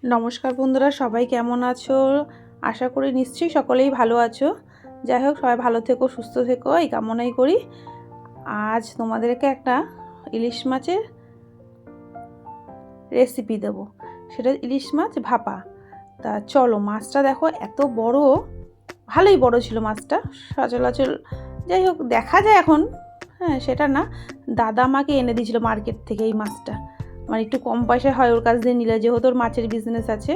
নমস্কার বন্ধুরা, সবাই কেমন আছো? আশা করি নিশ্চয়ই সকলেই ভালো আছো। যাই হোক, সবাই ভালো থেকো, সুস্থ থেকো, এই কামনাই করি। আজ তোমাদেরকে একটা ইলিশ মাছের রেসিপি দেবো। সেটা ইলিশ মাছ ভাপা। তা চলো, মাছটা দেখো এত বড়, ভালোই বড় ছিল মাছটা। সচরাচর যাই হোক দেখা যায় এখন, হ্যাঁ সেটা না, দাদা আমাকে এনে দিয়েছিল মার্কেট থেকে এই মাছটা। মানে একটু কম পয়সায় হয় ওর কাছ দিয়ে নিলে, যেহেতু ওর মাছের বিজনেস আছে।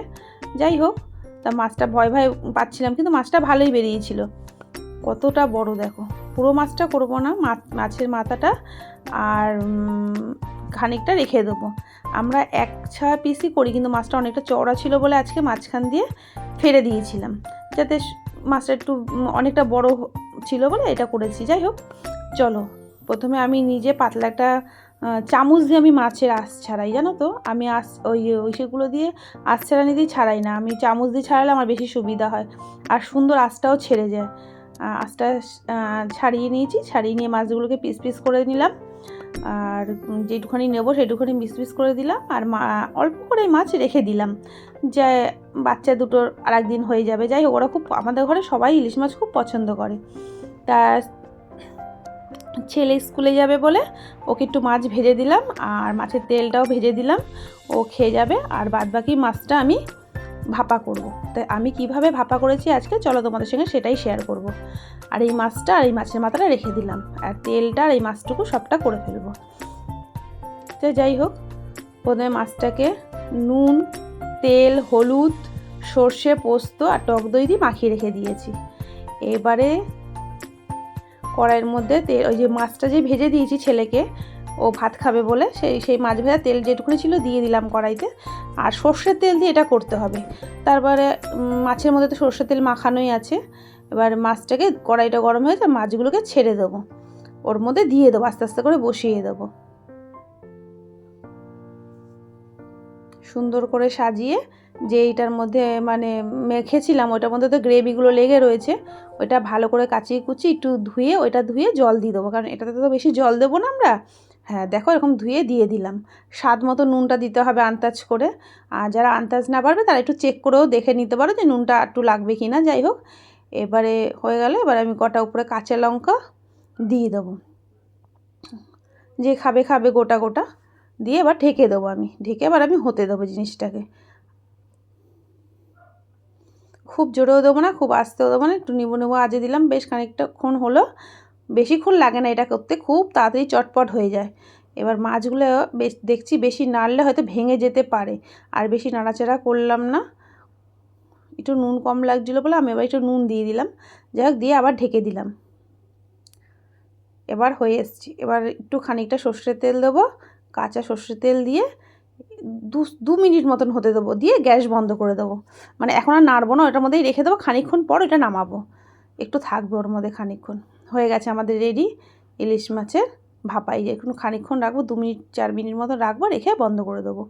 যাই হোক, তা মাছটা ভয় ভয় পাচ্ছিলাম, কিন্তু মাছটা ভালোই বেরিয়েছিল। কতটা বড় দেখো। পুরো মাছটা করবো না, মাছের মাথাটা আর খানিকটা রেখে দেবো। আমরা এক ছা পিসই করি, কিন্তু মাছটা অনেকটা চওড়া ছিল বলে আজকে মাঝখান দিয়ে ফেলে দিয়েছিলাম, যাতে মাছটা একটু অনেকটা বড় ছিল বলে এটা করেছি। যাই হোক, চলো প্রথমে আমি নিজে পাতলা একটা চামচ দিয়ে আমি মাছের আঁশ ছাড়াই, জানো তো। আমি ওই সেগুলো দিয়ে আঁশ ছাড়ানি দিয়ে ছাড়াই না, আমি চামচ দিয়ে ছাড়ালে আমার বেশি সুবিধা হয় আর সুন্দর আঁশটাও ছেড়ে যায়। আঁশটা ছাড়িয়ে নিয়েছি, ছাড়িয়ে নিয়ে মাছগুলোকে পিস পিস করে নিলাম। আর যেটুখানি নেবো সেটুখানি পিস পিস করে দিলাম, আর অল্প করে মাছ রেখে দিলাম, যে বাচ্চা দুটোর আর একদিন হয়ে যাবে। যাই হোক, ওরা খুব, আমাদের ঘরে সবাই ইলিশ মাছ খুব পছন্দ করে। তা ছেলে স্কুলে যাবে বলে ওকে একটু মাছ ভেজে দিলাম, আর মাছের তেলটাও ভেজে দিলাম, ও খেয়ে যাবে। আর বাদবাকি মাছটা আমি ভাপা করব। তাই আমি কিভাবে ভাপা করেছি আজকে, চলো তোমাদের সঙ্গে সেটাই শেয়ার করব। আর এই মাছটা আর এই মাছের মাথাটা রেখে দিলাম, আর তেলটা আর এই মাছটুকু সবটা করে ফেলবো। তো যাই হোক, প্রথমে মাছটাকে নুন, তেল, হলুদ, সর্ষে, পোস্ত আর টক দই দিয়ে মাখিয়ে রেখে দিয়েছি। এবারে কড়াইয়ের মধ্যে তেল, ওই যে মাছটা যে ভেজে দিয়েছি ছেলেকে, ও ভাত খাবে বলে, সেই মাছ ভেজা তেল যেটুকুনি ছিল দিয়ে দিলাম কড়াইতে। আর সর্ষের তেল দিয়ে এটা করতে হবে। তারপরে মাছের মধ্যে তো সর্ষের তেল মাখানোই আছে। এবার মাছটাকে, কড়াইটা গরম হয়েছে, মাছগুলোকে ছেড়ে দেবো, ওর মধ্যে দিয়ে দেবো, আস্তে আস্তে করে বসিয়ে দেবো, সুন্দর করে সাজিয়ে। যে এইটার মধ্যে মানে মেখেছিলাম, ওইটার মধ্যে তো গ্রেভিগুলো লেগে রয়েছে, ওইটা ভালো করে কাচিয়ে কুচিয়ে একটু ধুয়ে, ওইটা ধুয়ে জল দিয়ে দেবো, কারণ এটাতে তো বেশি জল দেবো না আমরা। হ্যাঁ দেখো, এরকম ধুয়ে দিয়ে দিলাম। স্বাদ মতো নুনটা দিতে হবে আন্দাজ করে। আর যারা আন্দাজ না পারবে তারা একটু চেক করেও দেখে নিতে পারো যে নুনটা একটু লাগবে কি না। যাই হোক, এবারে হয়ে গেলে এবার আমি কটা উপরে কাঁচা লঙ্কা দিয়ে দেবো, যে খাবে খাবে গোটা গোটা দিয়ে এবার ঢেকে দেবো। আমি ঢেকে এবার আমি হতে দেবো জিনিসটাকে। খুব জোরেও দেবো না, খুব আস্তেও দেবো না, একটু নিবু নেবো আজে দিলাম। বেশ খানিকটাক্ষণ হলো, বেশিক্ষণ লাগে না এটা করতে, খুব তাড়াতাড়ি চটপট হয়ে যায়। এবার মাছগুলো দেখছি বেশি নাড়লে হয়তো ভেঙে যেতে পারে, আর বেশি নাড়াচাড়া করলাম না। একটু নুন কম লাগছিলো বলে আমি এবার একটু নুন দিয়ে দিলাম। যাই হোক, দিয়ে আবার ঢেকে দিলাম। এবার হয়ে এসছি। এবার একটু খানিকটা সর্ষের তেল দেবো, কাঁচা সর্ষের তেল দিয়ে দু মিনিট মতন হতে দেবো, দিয়ে গ্যাস বন্ধ করে দেবো। মানে এখন আর নাড়বো না, ওটার মধ্যেই রেখে দেবো, খানিকক্ষণ পর ওটা নামাবো, একটু থাকবে ওর মধ্যে খানিকক্ষণ। হয়ে গেছে আমাদের রেডি ইলিশ মাছের ভাপা। এই যে এখন খানিকক্ষণ রাখবো, 2 মিনিট 4 মিনিট মতো রাখবো, রেখে বন্ধ করে দেবো।